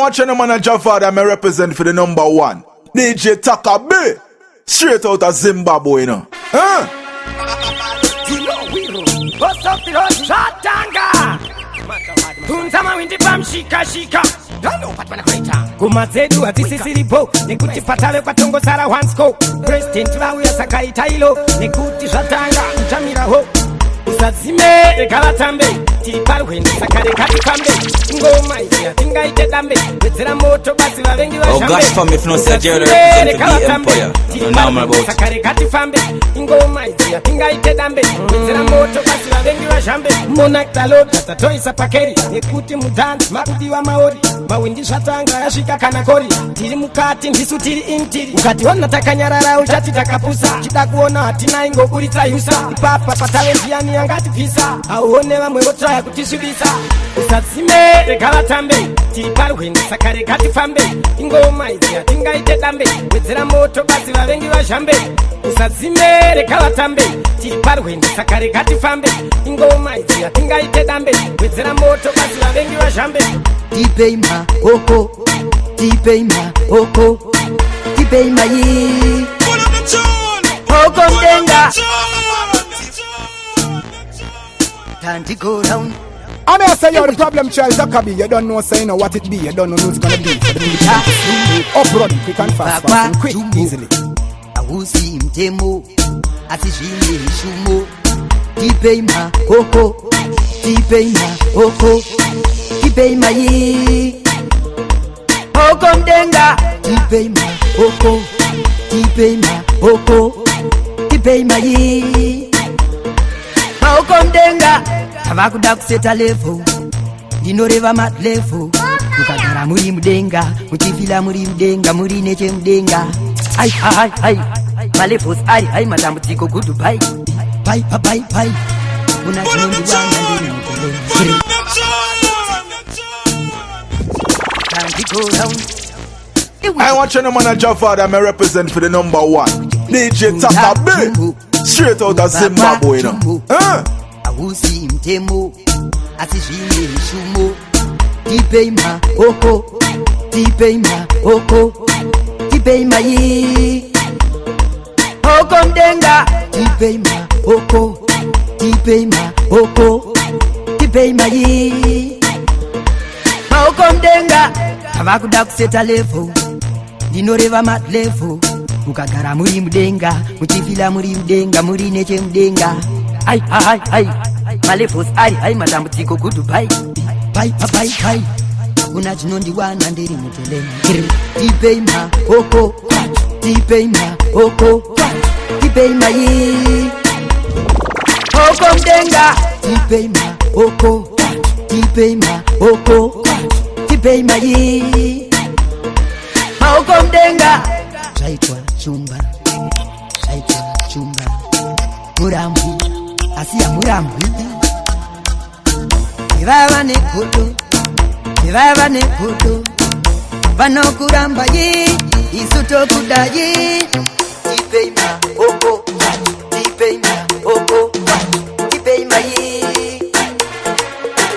watching the man of Jafar that I represent for the number one. DJ Taka B. Straight out of Zimbabwe, you know. Huh? What's up the road? Shatanga. Tunzama windi bam shika shika. Don't know what wanna create. Kumazedu atisisiripo. Nekuti patale kwa tongo sara wansko. President lawe ya sakai tailo. Nekuti shatanga. Mchamira ho. Usazime rekalatambe. Tipari wende sakare kati kambe. Ngoma ya tinga ite dambe. Wetera moto basi walengi wa shambe. Oh gosh, for me if no say Jerry represent the Empire. No normal about. Sakare kati fambe. Ngoma ya tinga ite dambe. Wetera moto basi walengi wa shambe. Monakalo tatoi sapakeri. Nekuti mudani makudi wa maori. Mawindi shatanga yashika kanakori. Tiri mukati ndisu tiri intiri. Ukati wana takanyarara uchati takapusa. Chida kuona hatina ingo kurita yusa. Papa patale njiani yangati pisa. Auone wamwe gotraya kutishibisa. Usazime rekalatambe. Tipari wende sakare kati fambe. Ngoma ya tinga ite dambe. Wetera moto basi walengi wa shambe. Usazime rekalatambe. Tipari wende sakare kati fambe. Ngoma ya tinga ite dambe. Wetera moto basi walengi wa shambe. Tipeima oko, tipeima oko, tipeima yi. Oko mdenga. Time to go down. I may say you're the problem child, Dakabi. You don't know say you know what it be. You don't know who's gonna be for the military. Uproad, quick and fast, fast and quick, easily. Awusi mtemo, atishini shumo. Tipeima oko, tipeima oko. Tipeima yi. Oko mdenga. Tipeima oko, tipeima oko. Tipeima yi. Oko mdenga. Tavakuda kuseta level. Ndinoreva mat level. Mukagara muri mudenga. Muchifila muri mudenga. Muri neche mudenga. Ai ai ai. Malefos ai matambutiko good bye. Bye bye bye. Una chinondi wanga ndini mukele. I want you to man of Jafar that I represent for the number one. DJ Taka B. Straight out of Zimbabwe, you know. Huh? Awusi mtemo, atishini shumo. Tipeima oko, tipeima oko. Tipeima yi. Oko mdenga. Tipeima oko, tipeima oko. Tipeima yi. Oko mdenga. Tavakuda kuseta level. Ndinoreva mat level. Mukagara muri mudenga. Muchifila muri mudenga. Muri neche mudenga. Ai ai ai. Malefos ai matambutiko good bye. Bye bye bye. Una chinondi wana ndiri mutele. Tipeima oko, tipeima oko. Tipeima yi. Oko mdenga. Tipeima oko, tipeima oko. Tipeima yi. Oko mdenga. Chaitwa chumba, chaitwa chumba. Murambu, asia murambu. Ivava nekoto, ivava nekoto. Vano kuramba yi, isuto kudayi. Tipeima oko, tipeima oko. Tipeima yi.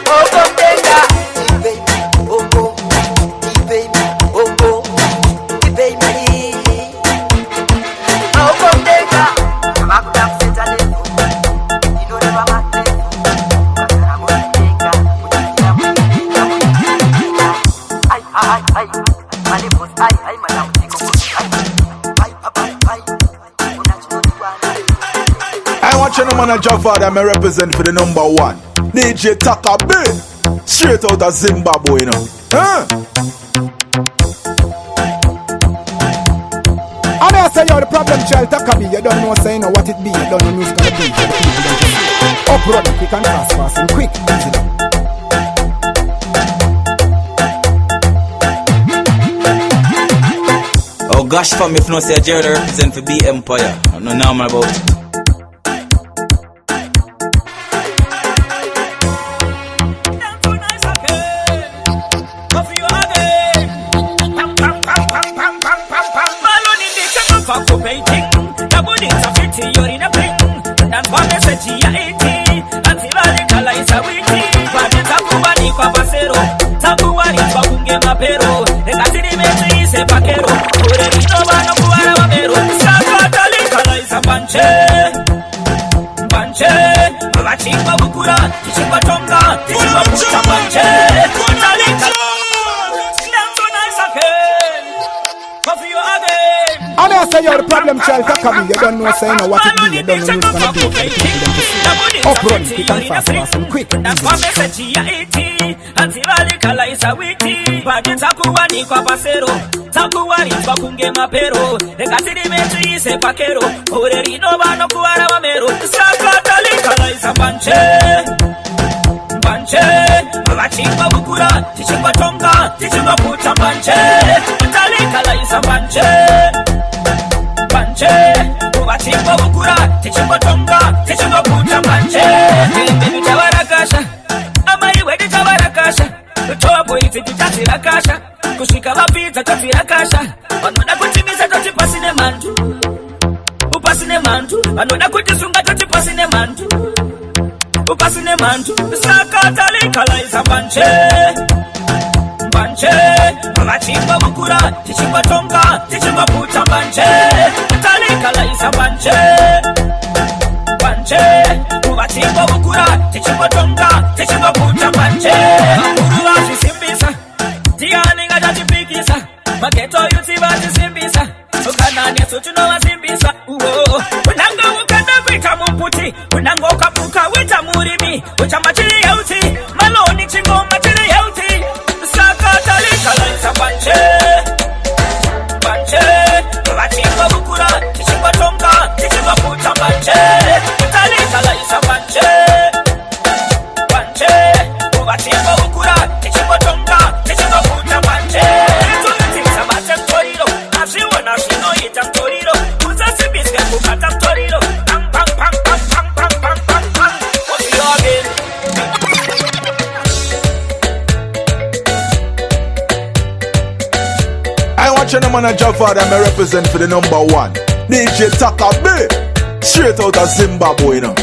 Oko mdenga. Tipeima oko, tipeima oko. Tipeima yi. Oko mdenga. Tavakuda kuseta level. Ndinoreva mat level. Mukagara muri mudenga. Muchifila muri mudenga. Ai malefos ai matambutiko good bye. Bye bye. Una chinondi wana. I want you to man of Jafar that I represent for the number one. DJ Taka B. Straight out of Zimbabwe, you know. Huh? I may say you're the problem child, Dakabi. You don't know say you know what it be. You don't know who's gonna be for the military. Uproad, quick and fast, fast and quick, easily. Oh gosh, for me if no say Jerry represent for the Empire. No normal about. Takuwa ni kwa kunge mapero Nekatini metu ise pakero Ure rito wano kuwara wamero Sakata likala isa panche Panche Avachimba bukura Tichimba tonga Tichimba puta panche Kuta likala Nemtu nice again Coffee you again And I say you're the problem child, Takami. You don't know, say, you know what it be. You don't know who's gonna do it for the people them to see. Uprun, quick and fast and quick. That's why message ya iti Antivali kala isa wiki Pake takuwani kwa pasero Takuwani kwa kunge mapero Nekatini metu ise pakero Ure rino wano kuwara wamero Sakatali kala isa panche Panche Avachimba bukura Tichimba tonga Tichimba puta panche Tali kala isa panche Panche Avachimba bukura Tichimba tonga Tichimba puta panche Baby tawarakasha Ama iwe di tawarakasha Utoa boiti titazirakasha Kushika wapita tatirakasha Wanoda kutimiza totipasine mantu Upasine mantu Wanoda kutisunga totipasine mantu Upasine mantu Sakata likala isa panche Panche Avachimba bukura Tichimba tonga Tichimba puta panche Talikala isa panche Panche Avachimba bukura Tichimba tonga Tichimba puta panche Makuru washi simbisa Tiani ngaja tipikisa Maketo yuti washi simbisa Ukanani sutuno wa simbisa Unanga ukanda vita mumputi Unanga ukapuka wita murimi Uchamba chili yauti Maloni chingoma chili yauti Sakata likala isa panche Panche Avachimba bukura Tichimba tonga Tichimba puta panche Talikala isa panche Panche Avachimba bukura Tichimba tonga Tichimba puta panche Tulitisa bate mtoriro Ashiwa na shino ita mtoriro Kuzasi biske kukata mtoriro Pang pang pang pang pang pang pang pang pang What's the organ? I watch the man a Jaffa that me represent for the number one. DJ Taka B. Straight out of Zimbabwe, you know.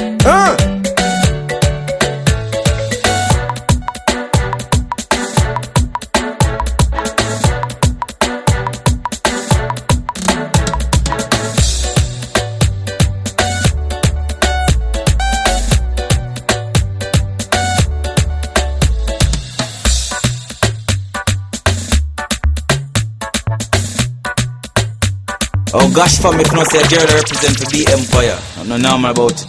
Oh gosh, for me, if no say Jerry represent for the Empire. I'm not normal about it.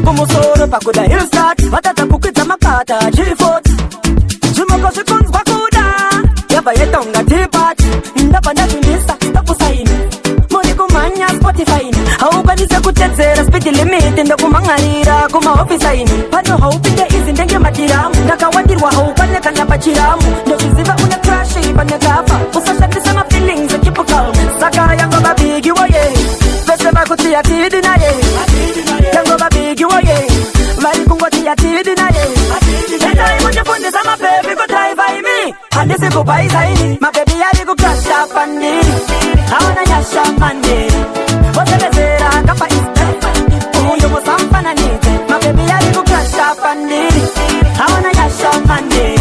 Kumusoro pakuda hillstart Watata kukwita makata G-Fort Jumoko shikunz kwakuda Yaba yetonga T-Part Ndapa ndatunisa Takusaini Moni kumanya Spotify Haukanise kutetsera speed limit Ndakumangarira kuma office Pano haupinde izi ndenge matiramu Ndakawandirwa haukaneka nyapachiramu Ndokiziva una crash Panekafa Usashatisa ma feelings Keep calm Saka yango babigi woye Pese bakutia tidi na ye Yango babigi woye Mari kungoti ya tidi na ye Enda imunye fundi za my baby go drive by me Handisi kupai zaini My baby yari ku crash up and Hawana yasha mande Wose bezera kapa iste Uyo musampana nite My baby yari ku crash up and Hawana yasha mande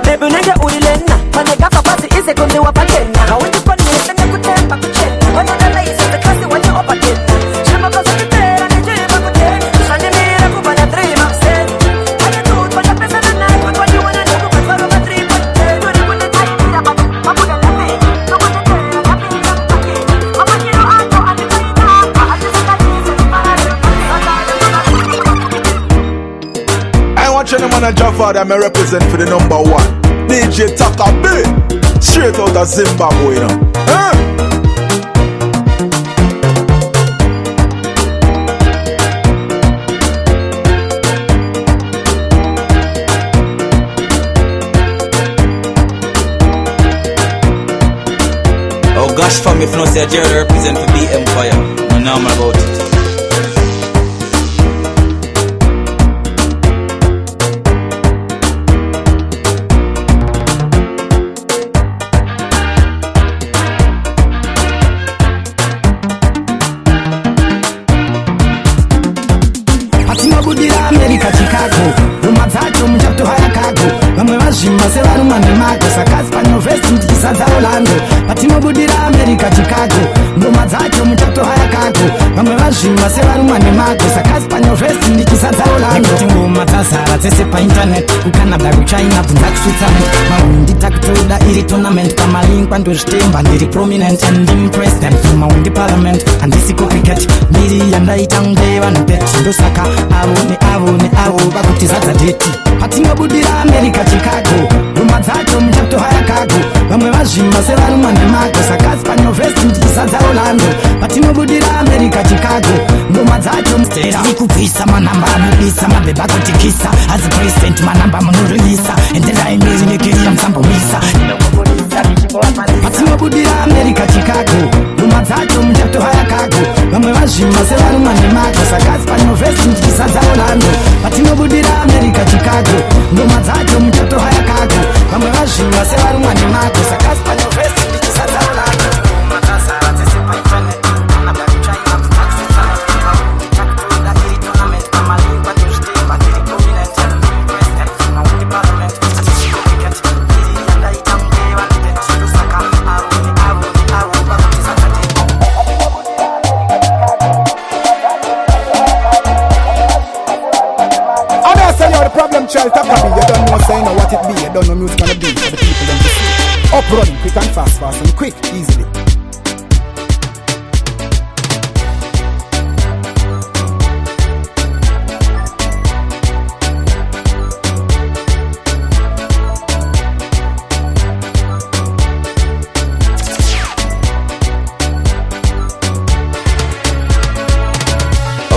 Baby unenge uilena Panega papasi ise kundi wapatena Hawindi kwa nise nge kutempa kucheta Wanyona laisi zekasi wanye opatena Shema kaza kitera nijima kutena Shani mira kubana dream upset Hanya tuut wanya pesa na night What wanya wana niku katwaro ma dream upset Yuri kundi taitira babu Mabuga lafi Nukundi tera Lafi njampaki Mama kiro ato Anitaina hapa Atisaka nise I watch the man a Jaffa that me represent for the number one. DJ Taka B. Straight out of Zimbabwe, you know. say Jerry represent for the Empire. No normal about it. America, Chicago, Rumazacho, Mjato Hayakago, Mamajima, Sevaruma, Nemago, Sakaspan, Vest, Santa Orlando, Patimo Budira, America, Chicago, Rumazacho, Mjato Hayakago, Mamajima, Sevaruma, Nemago, Sakaspan, Vest, Santa Orlando, Tingo Matasara, Tesepa Internet, Canada, China, Black Switzerland, Maundi Taktoda, Iri Tournament, Kamalink, and Stem, very prominent and impressed them from Maundi Parliament, and this cricket, Miri and Lightan, Dave and Bet, Dosaka, Avo, bakutizaza deti Hatinga budira America, Chicago Rumazacho, Mjato Hayakago Vamwe vajima, sevaruma nemago Sakaspanyo vest, mtikisaza Orlando Hatinga budira America, Chicago Rumazacho, mstera Nikupisa manamba, mubisa, mabeba kutikisa As a president, manamba, monurelisa Endela imezi, nekiria msambo misa Hatinga budira America, Chicago Rumazacho, Mjato Hayakago Vamwe vajima, sevaruma nemago Sakaspanyo vest, mtikisaza Orlando Patino budira America, Chicago Ngoma zacho mtoto hayakago Mamwe vajima sevaruma ni mako Sakaspanyo vesti ndikisaza Orlando Matasa, tesepa internet Canada, China, Black Switzerland Taktoda, Iri Tournament Kamalingwa, Tushtimba, Iri Prominent President, Maundi Parliament Atishiko Cricket, Iri Yanda Itamgewa Nipet, Dosaka, Avo, bakutizaza deti The problem child Takabi, you don't know saying what it be, you don't know music gonna be for the people them to see. Up running, quick and fast and quick, easily.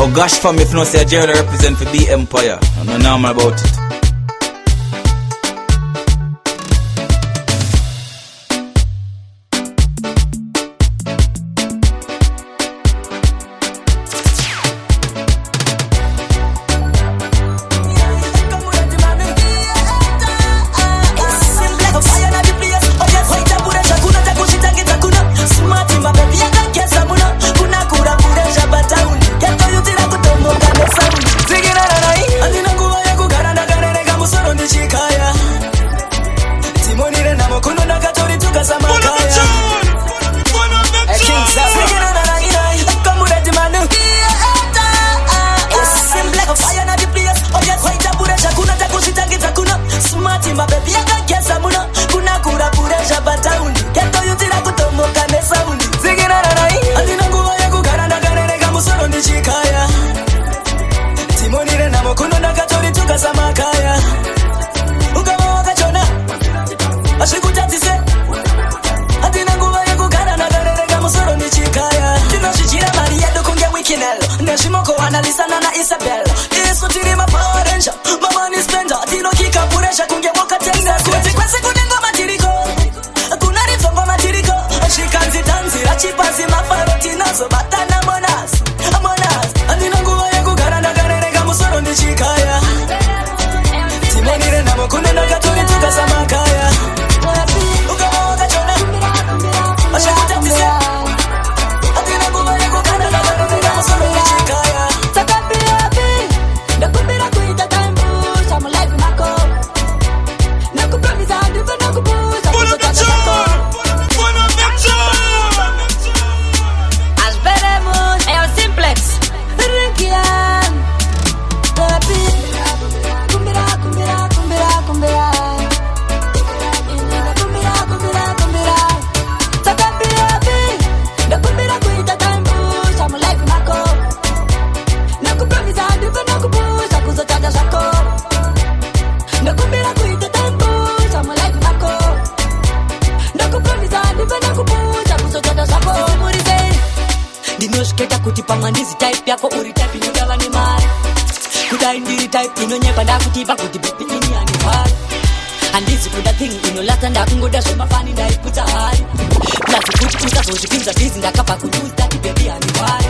Oh gosh, fam, if no say Jerry represent for the Empire. I'm not normal about it. Ndinoshiketa kuti pamandizi type yako uri type inodava nemari kudai ndiri type inonyepa ndakutipa kuti bebi ini ane mari handisi kuda thing inolata ndakungoda zvemafani ndaikuta hari plati kuti usazozvipinza bhizi ndakabva kutusta ibebi handiwari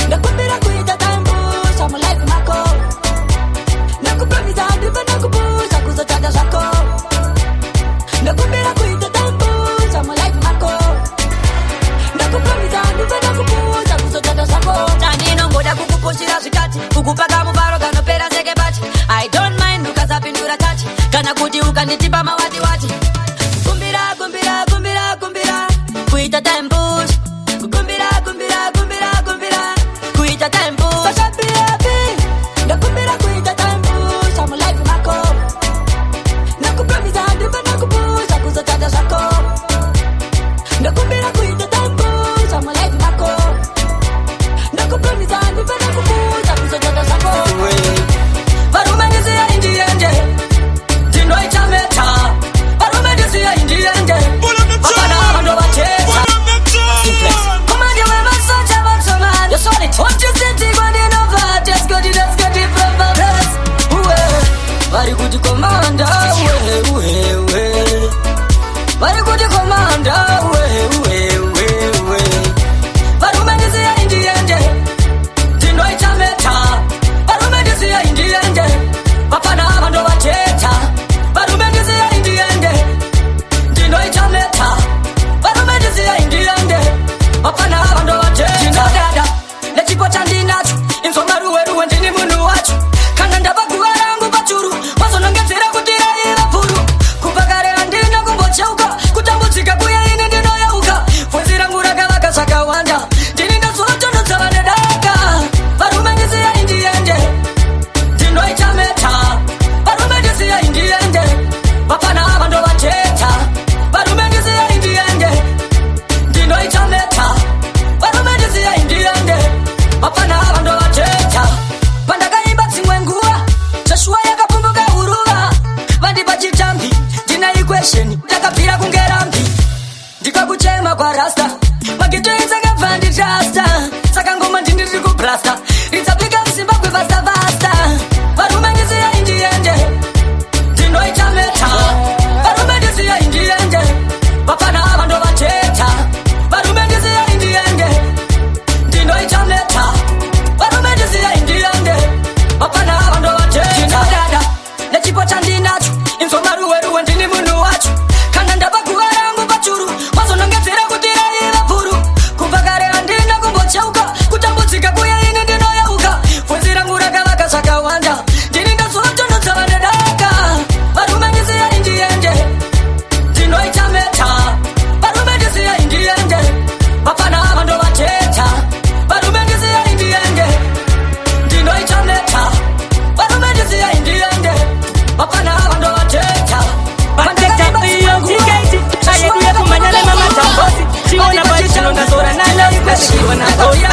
ndakumbira kuita tambusha mulife mako nakupramisa handive nakupusha kuzotsvaka zvako ndakumbira kuita tambusha mulife mako nakupramisa handive nakupusha kuzotsvaka zvako tandinongoda kukupushira zvikati kukupaka muvaro kanopera sekebati I don't mind ukasapindura tachi kana kuti ukanditipa mawatiwati kumbira kumbira kumbira kumbira kuita tembush kukumbira kumbira kumbira kumbira kuita tembush sashapiapi ndakumbira kuita tembush amu life mako nakupramisa handive nakupusha kuzotsvaka zvako ndakumbira kuita tembush amu life mako nakupramisa handive nakupusha kuzotsvaka zvako varume ndisiya indiende ndinoita meta varume ndisiya indiende vapana vandovateta komanje wemasoja vatsomani yosolid otisitiwa ndinova teskoti propares uwe vari kuti komanda uwe vari kuti komanda uwe varume ndisiya indiende ndinoita meta varume ndisiya indiende vapana vandovateta varume ndisiya indiende ndinoita meta varume ndisiya indiende vapana vandovateta ndinodada nechipo chandinacho inzomaruweruwe ndini munhu wacho kana ndava guva rangu pachuru vazonongedzera kuti raiva pfuru kubva kare handina kumbocheuka kutambudzika kuya ini ndinoyeuka pfudzi rangu rakavaka zvakawanda ndini ndazotondodzava nedaka varume ndisiya indiende ndinoita meta varume ndisiya indiende vapana vandovateta varume ndisiya indiende ndinoita meta varume ndisiya indiende vapana vandovateta pandakaimba dzimwe nguva zvashuwa yakapumbuka huruva vandipa chitambi ndina ikwesheni ndakabvira kunge rambi ndikakuchema kwarasta magito enzakabva nditasta saka ngoma ndindiri kubrasta ridzapika muzimbabwe vasta varume ndisiya indiende ndinoita meta varume ndisiya indiende vapana vandovateta varume ndisiya indiende ndinoita meta varume ndisiya indiende vapana vandovateta ndinodada nechipo chandinacho inzomaruweruwe ndini munhu wacho kana ndava guva rangu pachuru vazonongedzera kuti raiva pfuru kubva kare handina kumbocheuka kutambudzika kuya ini ndinoyeuka pfudzi rangu rakavaka zvakawanda ndini ndazotondodzava nedaka varume ndisiya indiende ndinoita meta varume ndisiya indiende vapana vandovateta varume ndisiya indiende ndinoita meta varume ndisiya indiende vapana vandovateta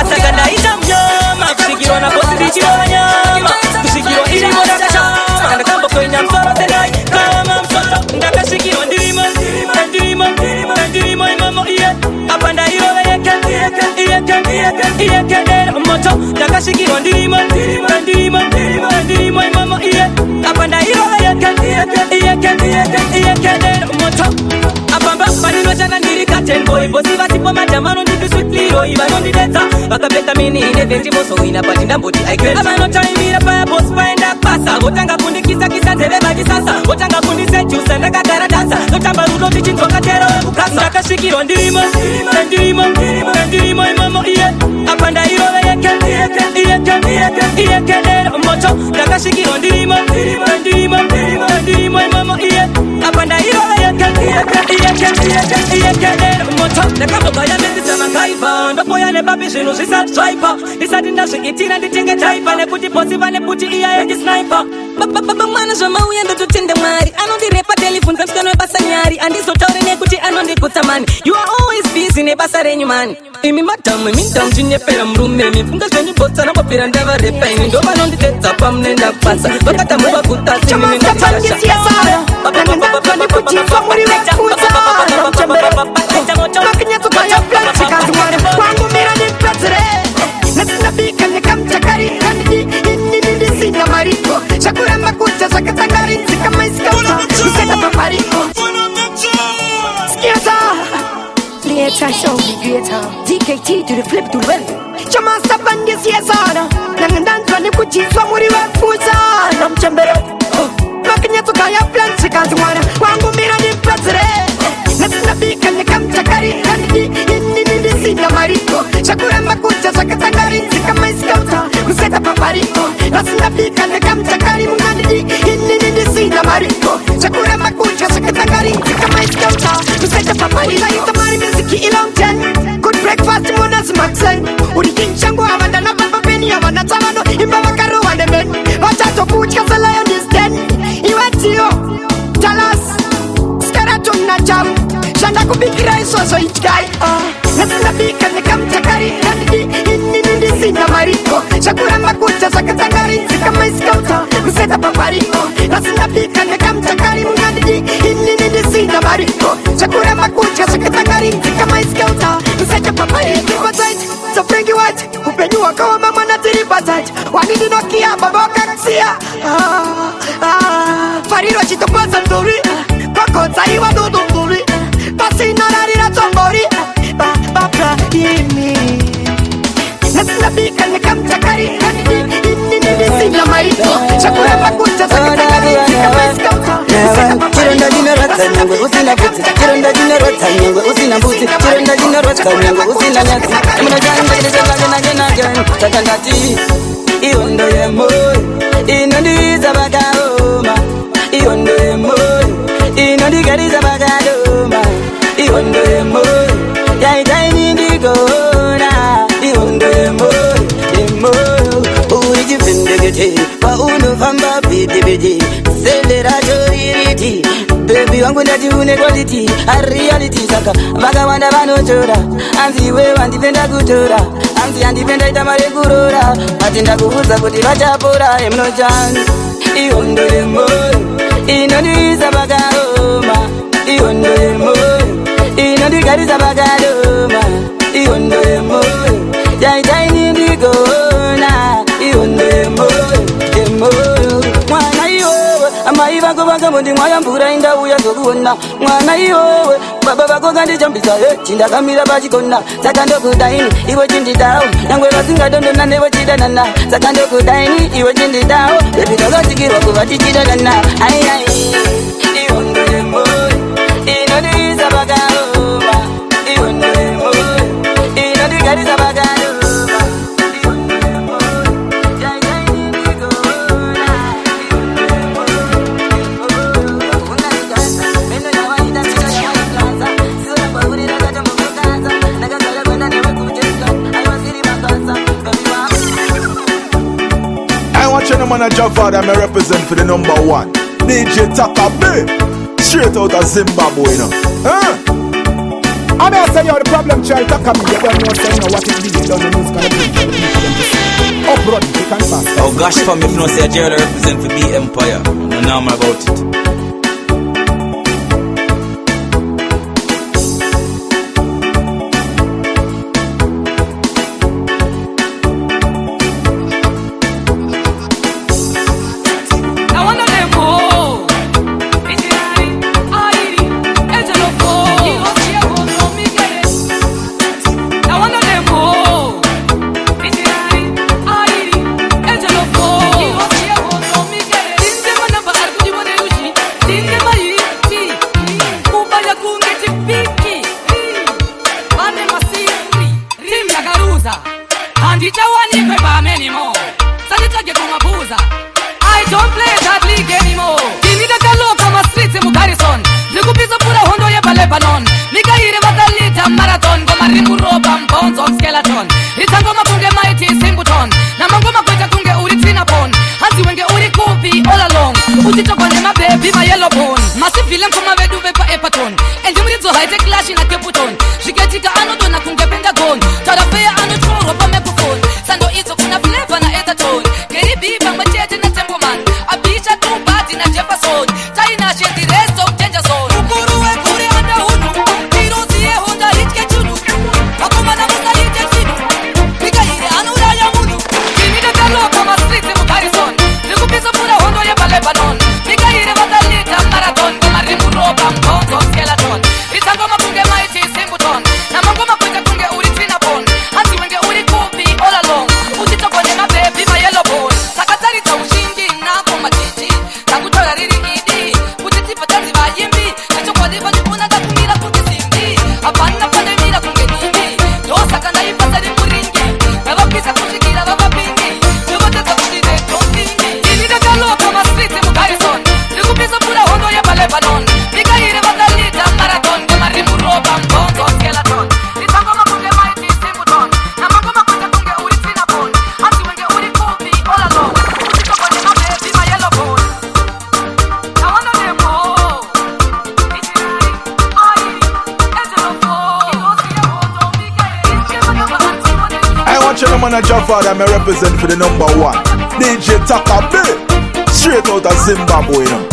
asakanda ita mnyama kusikirwa na bosi ndichiro wanyama kusikirwa ili vodakashama sakanda kambo kwenya msoro tenai kama msoto ndakashikirwa ndirimo imamo iye apanda irove iyekendera moto ndakashikirwa ndirimo imamo iye apanda irove iyekendera moto apamba paninochana ndiri katenboy bosi vatipo majamano ndikiswitliroi vanondidetsa vakapeta mini ine vendimosoina pati ndamboti aikreta vanotaimira paya bosi paenda pasa votanga kundikisakisa nzeve vachisasa votanga kundisejusa ndakagara dansa notamba rudo ndichinzwakatero wekukasa ndakasvikirwa ndirimo imamo iye apanda irove iyekendera moto ndakasvikirwa ndirimo imamo iye apanda irove iyekendera moto ndakambogaya mendizamangaiva ndopoya nebabi zvinhu zvisatsvaipa ndisati ndazvikitira nditenge taipa nekuti bosi vane puti iyaye ndisnaipa mwana zvamauya ndototende mwari anondirepa telefoni kamusana webasa nyari andizotaure nekuti anondikutsa mani you are always busy nebasa renyu mani imi madhamu imindhamu tinyepera murume mipfunga zvenyu botsa nambopera ndavarepa ini ndo vanondidedza pamunenda kubasa vakatambuva kutasi nini ndikashaka Shakura makucha, shakatangari, zika maisika, beat to the flip to the well. Chama sabandi siasana. Nangandanzwa ni kuchiswa muri wefuzana. Mchembere. Makanya tukaya plan sikanzi mwana. Wangu mira ni president. Nasina bika ni kamchakari. Nini sina mariko. Shakura makucha shakatangari. Sikama iskauta. Kuseta papariko. Nasina bika ni kamchakari. Nini sina mariko. Shakura makucha shakatangari. Sikama iskauta. Kuseta papariko. Itamari miziki ilongchen. Good breakfast mwana smaksen. Uri kinchangu awanda na baba beni awanda talano. Imba wakaru wande men. Wachato kuchka sa lion is dead. Iwatio. Talas. Skaratum na jam. Shanda kubikira isoso each guy. Nasina bika ni kamchakari. Nini sina mariko. Shakura makucha shakatangari. Sikama iskauta. Kuseta papariko. Nasina bika ni kamchakari. Nini sina mariko. Shakura makucha shakatangari. Sikama iskauta. Kuseta papariko. So Frankie White, upenyua kawa mama na tiri bazaji. Wanidi nokia baba kaksia. Fariro chito kwa sanduri. Koko taiwa dudu nduri. Basi nararira tombori. Babra yimi. Nasina bika ni kamchakari. Nini sina mariko. Shakura makucha shakatangari. Sikama iskauta. Chironda jina rata nyangwe usina buti. Chironda jina rata nyangwe usina buti. Chironda jina rata nyangwe usina nyati. Muna janga ide janga jena jena takandati. Iondo ye moy. Inondi zabagaoma. Iondo ye moy. Inondi gari zabagaoma. Iondo ye moy. Yai tiny ndigona. Iondo ye moy. Ye moy. Uri jivindegete. Wa uno famba bidi bidi. Selera joiriti. Baby wangu ndati une quality. A reality saka. Vaga wanda vanochora. Anzi we wandipenda kutora. Anzi andipenda itamare kurora. Atinda kuhuza kuti vachapora. Emno chance. Iondo ye moy. Inoniza vakaoma. Iondo ye moy. Inondigariza vakaoma. Iondo ye moy. Yaitaini ndigona. Iondo ye moy. Ye moy. Mwana iwewe. Amaiva kubanga mundi mwaya mbura inda uya zokuona. Mwana iwewe. Baba bako kandi jambisa chinda kamira pachikona. Saka ndokudaini iwe chindidao. Nangwe vasingadondo nane vachidanana. Saka ndokudaini iwe chindidao. Baby ndakatikirwa kuva tichidanana. Ai ai. Iondo ye moy. Inoniza vakaoma. Iondo ye moy. Inondigariza vakaoma. Man a Javad, I'm a represent for the number one DJ Taka B. Straight out of Zimbabwe, you know. I may say you the problem child Taka me. You don't know say you know what it be. You don't know who's gonna be. Uproad, you can fast. Oh gosh, fam, if you know say Jerry represent for B Empire. I know more about it. Marathon, go Marimuro, Bam, Skeleton. It's a go Mapunga Mighty, simple man a Jafar, me represent for the number one. DJ Taka B, straight out of Zimbabwe, you know.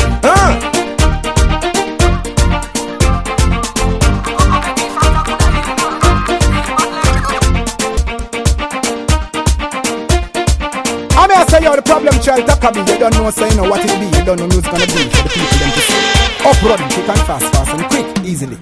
I say you the problem child Taka B, you don't know say you know what it be, you don't know who's gonna be for the people them to see. Uproad, quick and fast and quick, easily.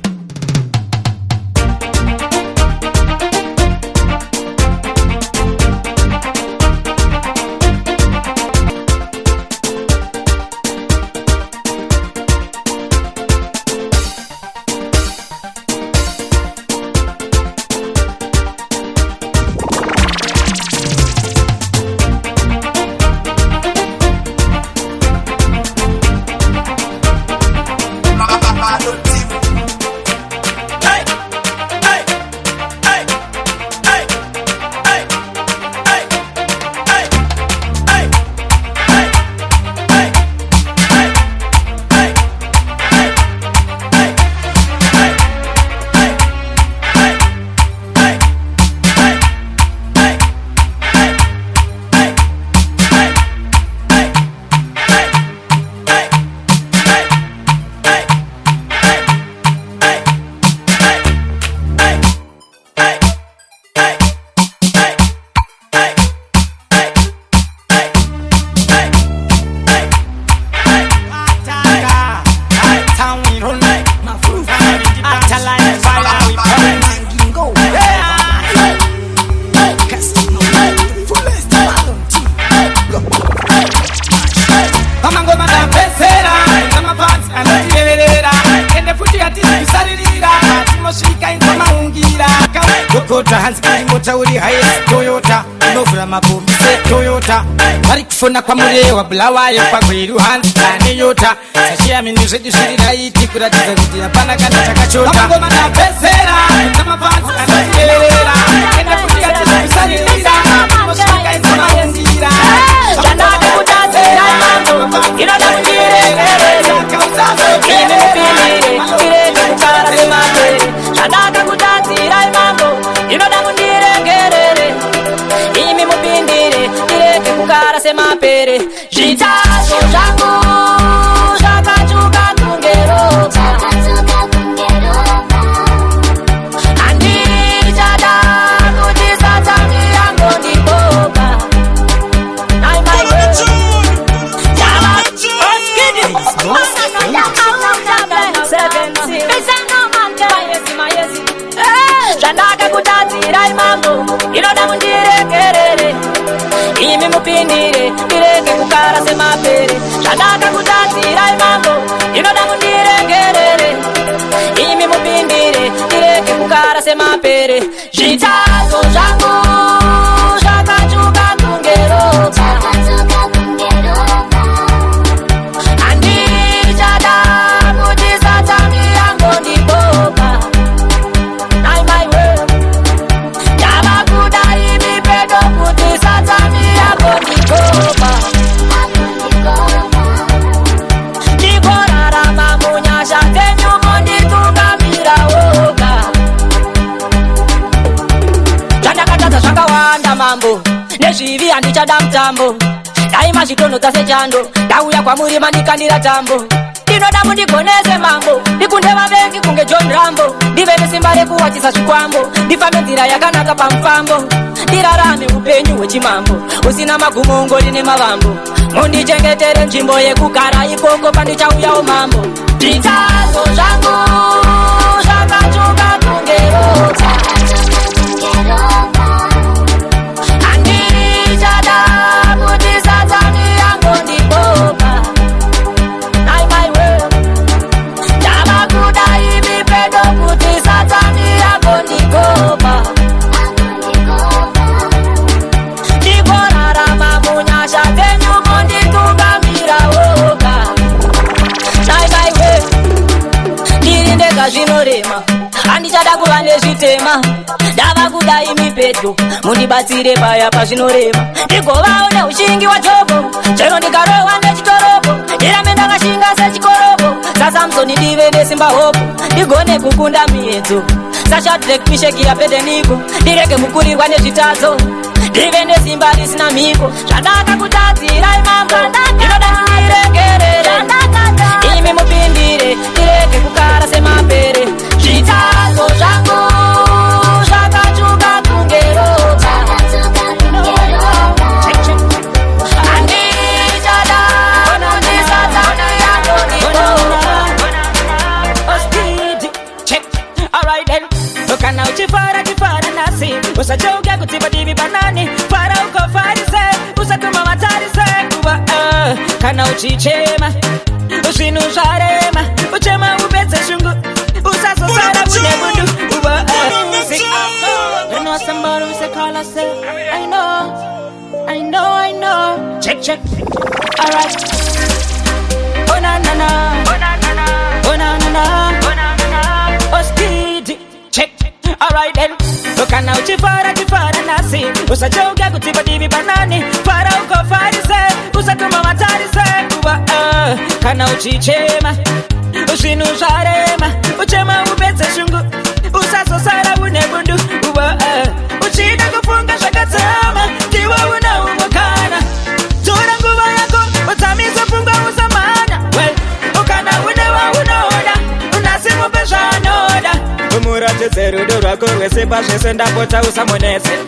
Funa kwa murewa bulawayo kwa kwiru hansi kani yota Sashia minuse dushirira iti kuratiza kuti apana kana takachota Kamangoma na pesera kama fansi anatelera Kenda kutia tisabisalira Moshika insama yendira Jandaka kutatera mambo Inoda mungire Kausazo kine pili Kireke kukara semate Jandaka kutatera mambo Inoda mungire ngerere Imi mupindire Kireke kukara semapere Jitazo jangu Shakachuka tungeroka Andiri chada Kutisa yango ndiboka Nai my girl Jama Jandaka kutatira imambo Inoda mundire kerere Imi mupindire Kireke kukara semapere Jandaka kutatira imambo Inoda mundire kerere Imi mupindire Kireke kukara semapere Jitazo jangu Shakachuka tungeroka Andiri chada Kutisa yango ndiboka Nai my world Jama kudai mipedo Kutisa yango ndikoba Nikorara mamunyasha Tenyumo nditunga mirawoga Chandakataza zvakawanda mambo Nezvivi handichada mutambo Daima zvitono dzase chando Ndauya kwamuri mandikandira tambo Ndinoda mundigoneze mambo Ndikunde vavengi kunge John Rambo Ndive nesimba rekuwachisa zvikwambo Ndifambe nzira yakanaka pamufambo Ndirarame upenyu hwechimambo Usina magumo ungori nemavambo Mundichengetere nzvimbo yekugara ikoko pandichauyawo mambo Zvitazo zvangu zvakachuka tungeroka Andiri chada kutisa yango ndiboka Nai my world Jama kudai mipedo kutisa yango ndikoba Nikorara mamunyasha Tenyumo nditunga mirawoga Nai my world Ndirindega zvinorema Handichada kuva nezvitema Ndava kudai mipedo Mundibatsire paya pazvinorema Ndigovawo neushingi wajobo Chero ndikarohwa nechitorobo Ndirambe ndakashinga sechikorobo saSamsoni ndive nesimba hopo Ndigone kukunda miedzo saShadrach Meshach naAbednego Ndirege kukurirwa nezvitadzo Divende simba risina miko Shadaka kutatira imamba Inoda niregerere Ime mupindire Direke kukara sema pere Chitazo jango Shaka chuka kungero Andi jada Nandi satana Ospidi Check Alright then Ukana uchifara chifara nasi Usachoga kutiba divi banani Fara uko farise Usatuma matarise Uwa Kana uchichema Ushinu sharema Uchema ubeze shungu Usaso sara unemundu Uwa Sing You know somebody we say call us say I know Check Alright Oh na na na Oh na na na Oh na na na Oh na na na Oh speedy Check Alright then Ukana uchifara nasi Usachoga kutiba divi banani Fara uko farise Usatuma matarise Uwa Kana uchichema Ushinu sharema Uchema ubeze shungu Usaso sara unemundu Uwa Uchida kufunga shakatama Tiwa una uwakana Tura nguva yako Utamiza funga uzamana Well Ukana unewa unoda Unasimu pesha anoda Umurate zeru dura kurwe sipa shese ndapota usamonese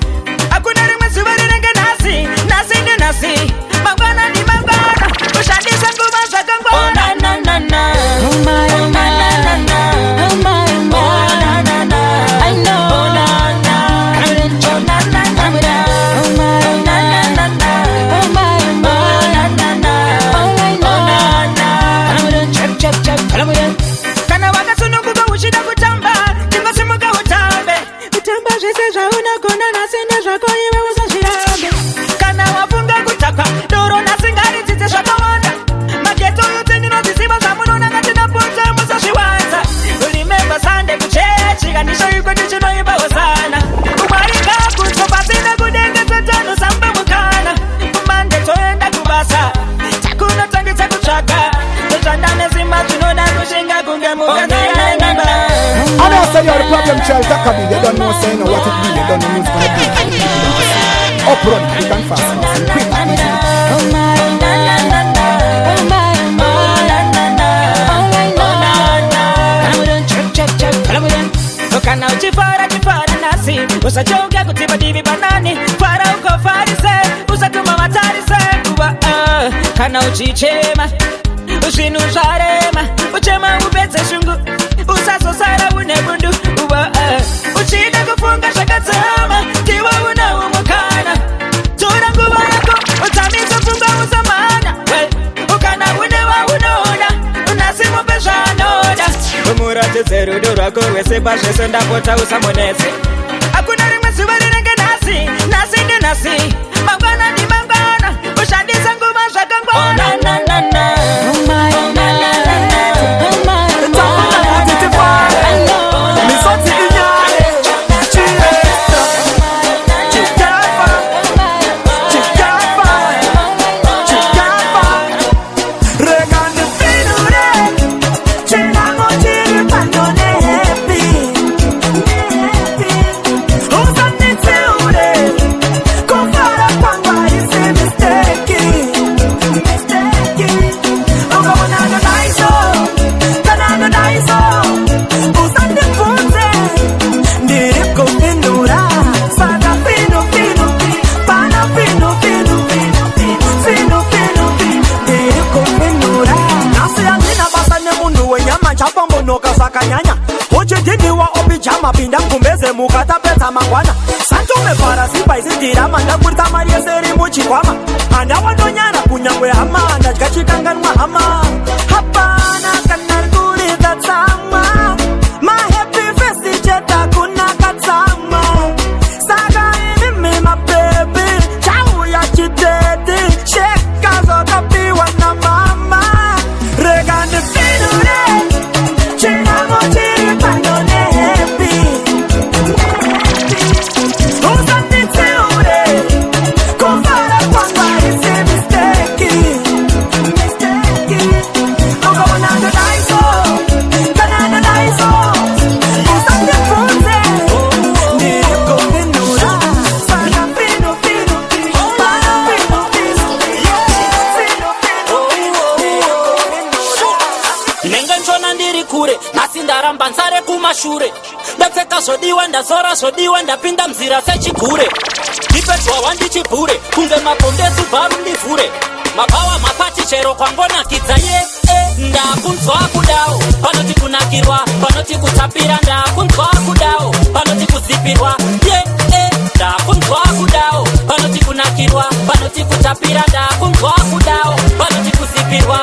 Akuna rimwe subari renge nasi Nasi ni nasi Mangwana ni mangwana Ushandisa nguva shakangwana Oh na na na na Oh my oh my na na na Oh my oh my na na na I know Oh na na Oh na na na Oh my oh na na na Oh my oh my na na na Oh I know Check Kana waka sununguga ushida kutamba Tingo simuga utambe Utamba jese jauna kona nasine shako iwe usashirambe Kana wafunga kutaka Doro nasingari tite shaka wanda Mageto yote nino zisiba Samuno nangatina punta musashiwaza Ulimemba sande kuchechi Kanisho yuko nichino iba wasana Umarika kutopa sina kudenge Tetano samba mukana Umande toenda kubasa Chakuna tangi chakuchaka Tutandane zima tunoda kushinga kunge mukana I know say you're the problem child, that can be. They don't know say what it be. They don't know who's gonna be. Up run, you can fast and quick and easy. Kana uchifara nasi Usachoga kutiba divi banani Fara uko farise Usatuma matarise Uwa Kana uchichema Ushinu sharema Uchema ubeze shungu Usaso sara unemundu Uwa Uchida kufunga shakatama Tiwa una umukana Tura nguva yako Utamiza funga uzamana Well Ukana unewa unoda Unasimu pesha anoda Umurate zeru dura kowe sepa shese ndapota usamonese Akuna rimwe subari renge nasi Nasi ni nasi Mangwana ni mangwana Ushadisa nguva shakangwana Oh na na na na Oh my oh my na na na Oh my oh my I know Kanyanya Uchidiniwa opijama pinda kumbeze mukatapeta mangwana Santume para sipa isitira manda kurta maria seri muchikwama Anda wadonyana kunyangwe hama Anda chikachikanganwa hama Hapana kanar guri tatsama My happy face cheta kuna katsama Saga inimi my baby Chau ya chitete Sheka zoka piwa na mama Regane finure Can ndaramba nsare kumashure ndapfeka zodiwa ndazora zodiwa ndapinda mzira sechigure ndipedzwa wandichibhure kunge mapondesi bharu ndivhure mapawa mapati chero kwangona kidzaye ndakunzwa kudawo panoti kunakirwa panoti kutapira ndakunzwa kudawo panoti kuzipirwa ndakunzwa kudawo panoti kunakirwa panoti kutapira ndakunzwa kudawo panoti kuzipirwa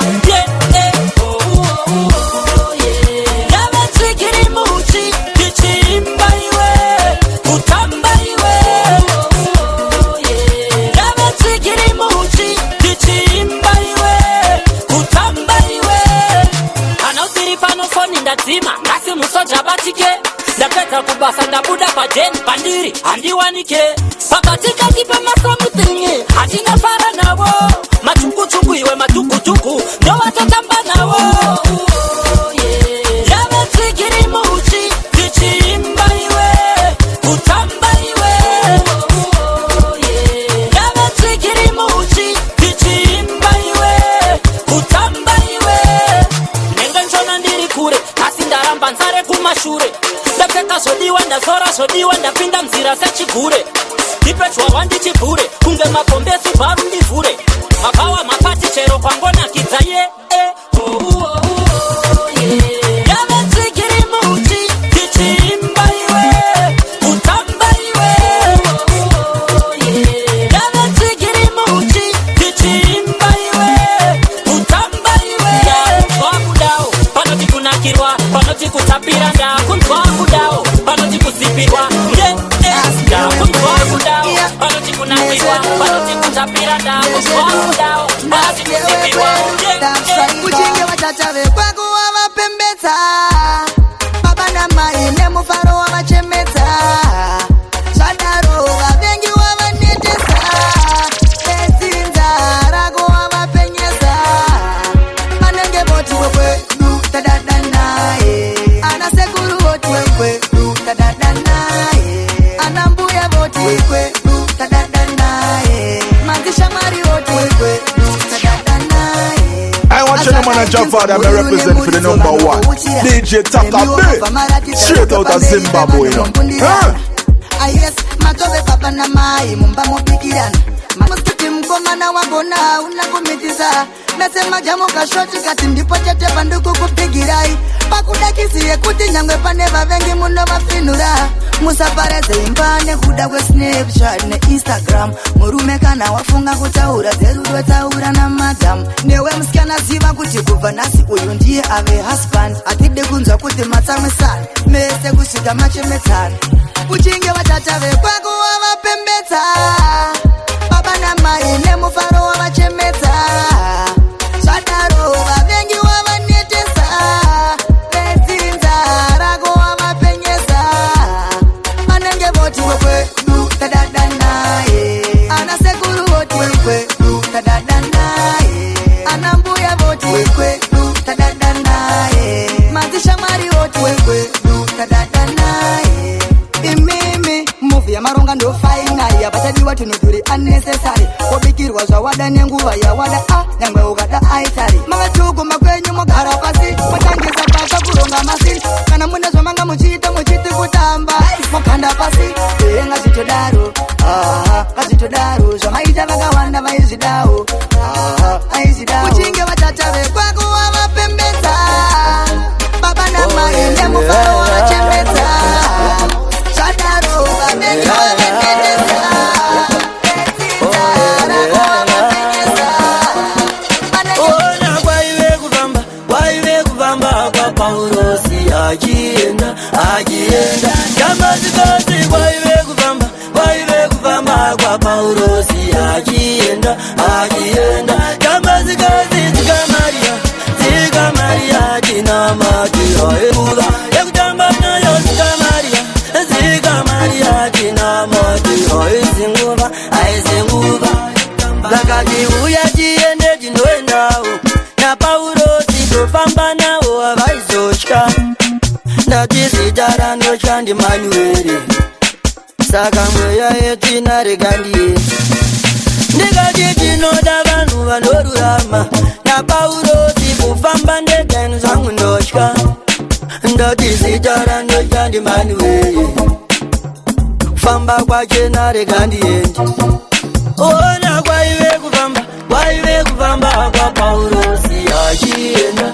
ndavatsikiri muchi tichimba iwe kutamba iwe ndavatsikiri muchi tichimba iwe kutamba iwe kana usiri pano foni ndadzima ngasi musoja batike ndapedza kubasa ndabuda pajeni pandiri handiwanike pakatikati pemasamuthingi hatina fara navo matukutuku iwe matukutuku ndovatotamba navo yavatsikiri muchi tichimba iwe kutamba iwe yavatsikiri muchi tichimba iwe kutamba iwe nenge nchona ndiri kure asi ndaramba nzare kumashure ndapfeka zodiwa ndazora zodiwa ndapinda mzira sechigure ndipedzwa wandichibhure kunge mapombesi bharu ndivhure mapawa mapati chero kwangona kidzaye yavatsikiri muchi tichimba iwe kutamba iwe yavatsikiri muchi tichimba iwe kutamba iwe ndakunzwa kudawo panoti kunakirwa panoti kutapira ndakunzwa kudawo panoti kuzipirwa ndakunzwa kudawo panoti kunakirwa panoti kutapira ndakunzwa kudawo panoti kuzipirwa kuchinge vatata vekwako wavapembedza baba namai nemufaro wavachemedza zvadaro vavengi wavanetesa bedzinza rako wavapenyesa vanenge voti wekwedu tadada naye ana sekuru voti wekwedu tadada naye ana mbuya voti wekwedu tadada naye madzishamwari voti wekwedu tadada naye. I want you to man a job for them, I represent for the number one DJ Taka B, straight out of Zimbabwe, you know. Yes, matove papa na mai mumba mopikirana mamuskiti mkomana wagona unakumitiza nasema jamo kashoti kati ndipo chete panduku kupigirai pakudakisiye kuti nyangwe pane vavengi muno vafinura musapareze imbane kuda kwe Snapchat ne Instagram murume kana wafunga kutaura zerudo taura na madam newe msikana ziva kuti kubva nasi uyu ndiye ave husband atide kunzwa kuti matsamwe sana mese kusvika machemetsana kuchinge vatata vekwako wavapembedza baba namai nemufaro wavachemedza zvadaro vavengi wavanetesa bedzinza rako wavapenyesa vanenge voti wekwedu tadada naye ana sekuru voti wekwedu tadada naye ana mbuya voti wekwedu tadada naye madzishamwari voti wekwedu tadada naye imimi muvi yamaronga ndofainari yapachadiwa tunudhuri unnecessary kobikirwa zvawada nenguva yawada nyangwe ukada aitari makatuguma kwenyu mogara pasi motangisa pasa kuronga masiri kana mune zvamanga muchiita muchiti kutamba mokanda pasi ngazvitodaro ngazvitodaro zvamaita vakawanda vaizvidawo aizvidawo kuchinge vatata vekwako wavapembedza baba namai nemufaro wavachembedza zvadaro vavengi wavengetesa Paurosi agienda Jamazikosi waive kufamba kwa Paurosi agienda Jamazikosi zika Maria jina matiro ebuga Ekutamba nayo zika Maria jina matiro ezinguva aizenguva Vakati uya jiende jinoendawo na Paurosi kufamba nawo avaizotya ndati zita ranotya ndi Manueli saka mweya yetu inarega ndiye ndikati tinoda vanhu vanorurama na Paurosi kufamba ndega inu zvangu ndotya ndoti Itara no jandi manuwe Famba kwa chena regandi endi Ona kwa iwe kufamba kwa Paulo si ajienda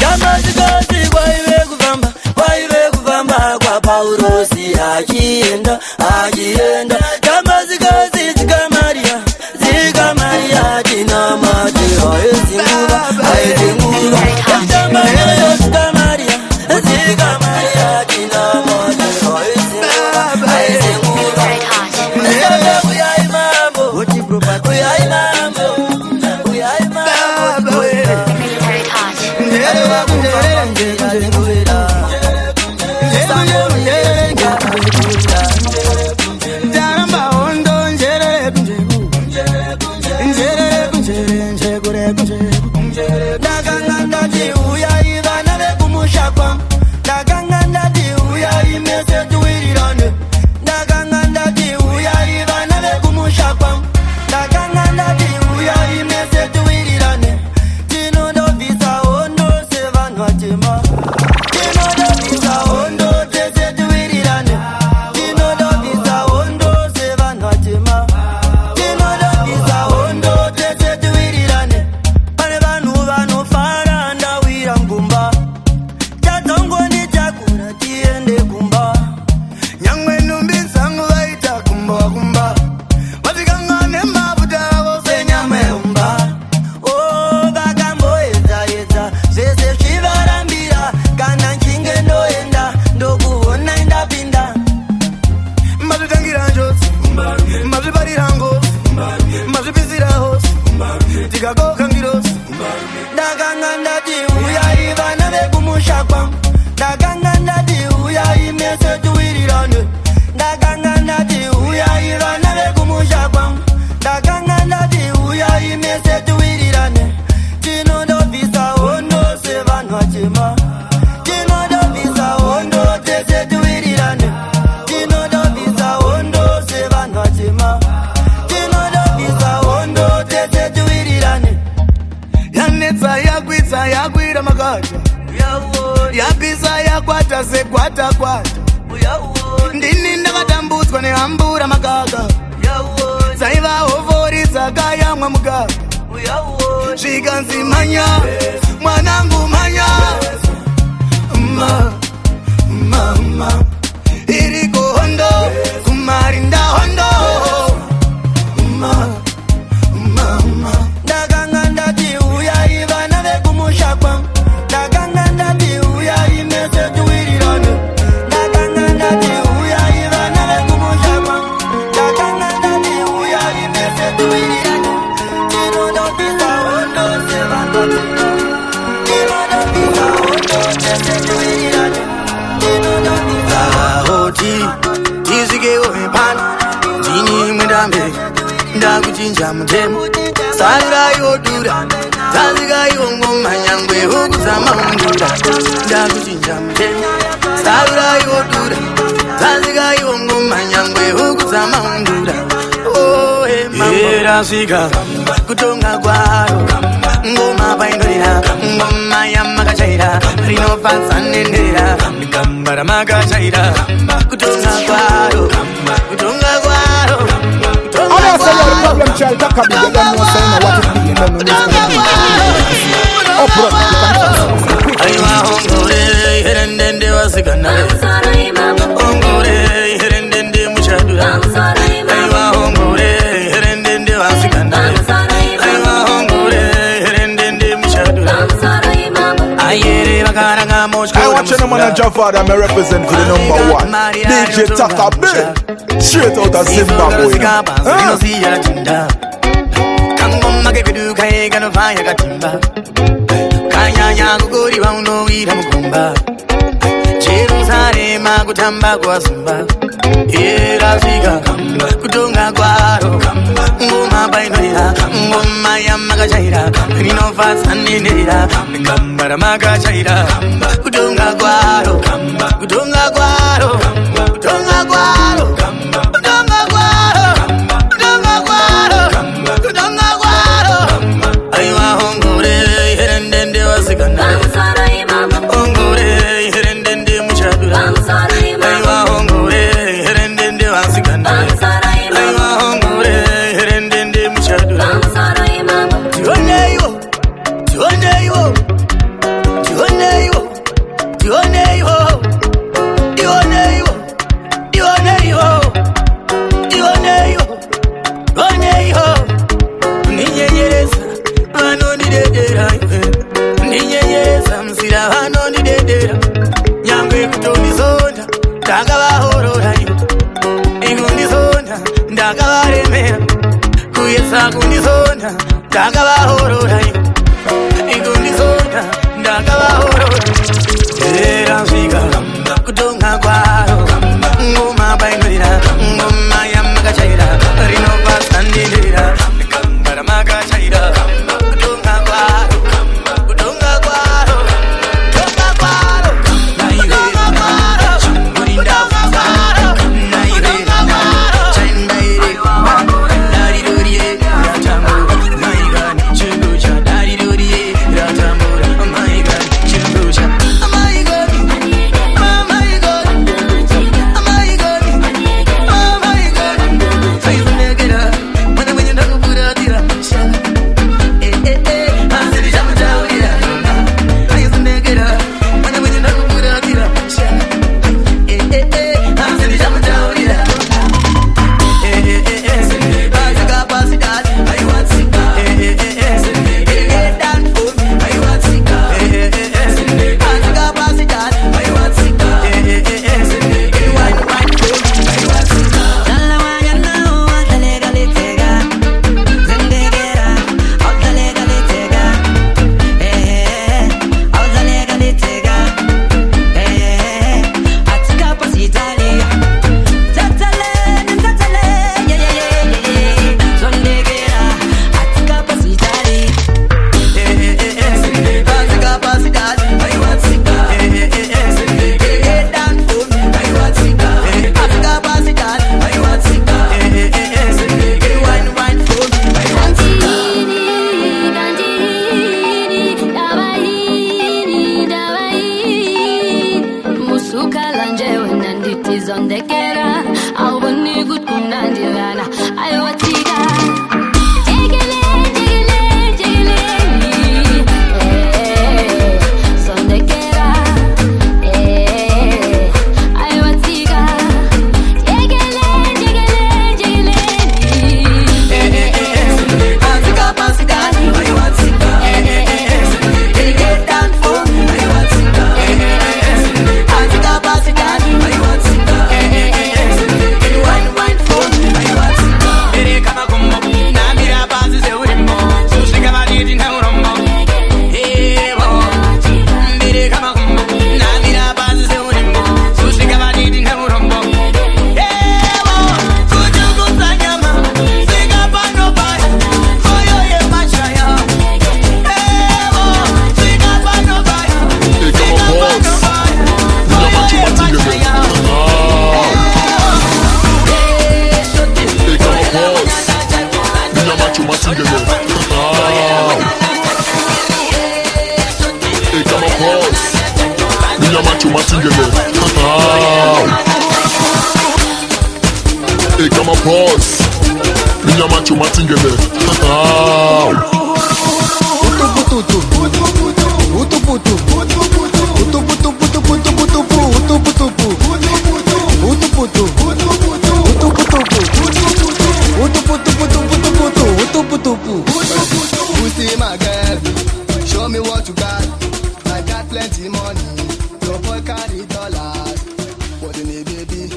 Kama zikozi kwa iwe kufamba kwa Paulo si ajienda Kama zikozi zika Maria Dina mati haezingura Kama Maria zika Maria Dina mati haezingura Uyai mambo Yapisa ya kwata se kwata Ndini ndakatambudzwa nehambura magaga Saiva ovori tsakaya mwa mugaga Zvikanzi manya mwanangu manya Mama Iriko hondo kumarinda hondo Mama Ndakanga ndati uyai vana vekumushakwa Ndakanga ndati uyai mese tuwirirane Ndakanga ndati uyai vana vekumushakwa Ndakanga ndati uyai mese tuwirirane Tinondo pisa hondo sevandoti Tinondo pisa hondo mese tuwirirane Tinondo pisa hoti Tizike uwepana Ndini mwendambe Ndakuchinja mutemo Sarira yodura Tazika yongoma nyangwe hukuzama undura Ndakuchinja mutemo Sarira yodura Tazika yongoma nyangwe hukuzama undura Oh hey mama Erasika Kutonga kwaro Ngoma paindorira Ngoma yamakachaira Rinofansa nendera Nikambara makachaira Kutonga kwaro Kutonga kwaro I don't say you're the problem child, talk about you don't know saying what it be, you don't know this kind of uproad, you can Aywa hongore, herendende wasikandare Hongore, herendende muchadura Aywa hongore, herendende wasikandare Aywa hongore, herendende muchadura Ayere bakaranga mochko I watch no man and Jafar, I represent for the number one DJ Taka Big Straight out of Zimbabwe Kangoma keduka egano fire katimba Kanyanya kugori wauno wira mukumba Jerusalem kutamba kwa zumba Erasika kutonga kwaro Ngoma bainorira Ngoma yamakachaira Rinofasa nenera Ngambara makachaira Kutonga kwaro Kutonga kwaro Kutonga kwaro Kutonga kwaro Kutonga kwaro Kutonga kwaro Aywa hongore herendende wasikandare Hongore herendende mera kuyesa kundizonda ndakavahorora ikundizonda ndakavahorora era svika kutonga kwaro ngoma bainira ngoma yamakachaira rinopasandindira karamakachaira kutonga kwaro kutonga kwaro kutonga kwaro nairera kurinda kwaro nairera chaindaire dariroriye ratamura maigani chinducha dariroriye ratamura maigani chinducha Plenty money, your boy carry dollars. But in a baby,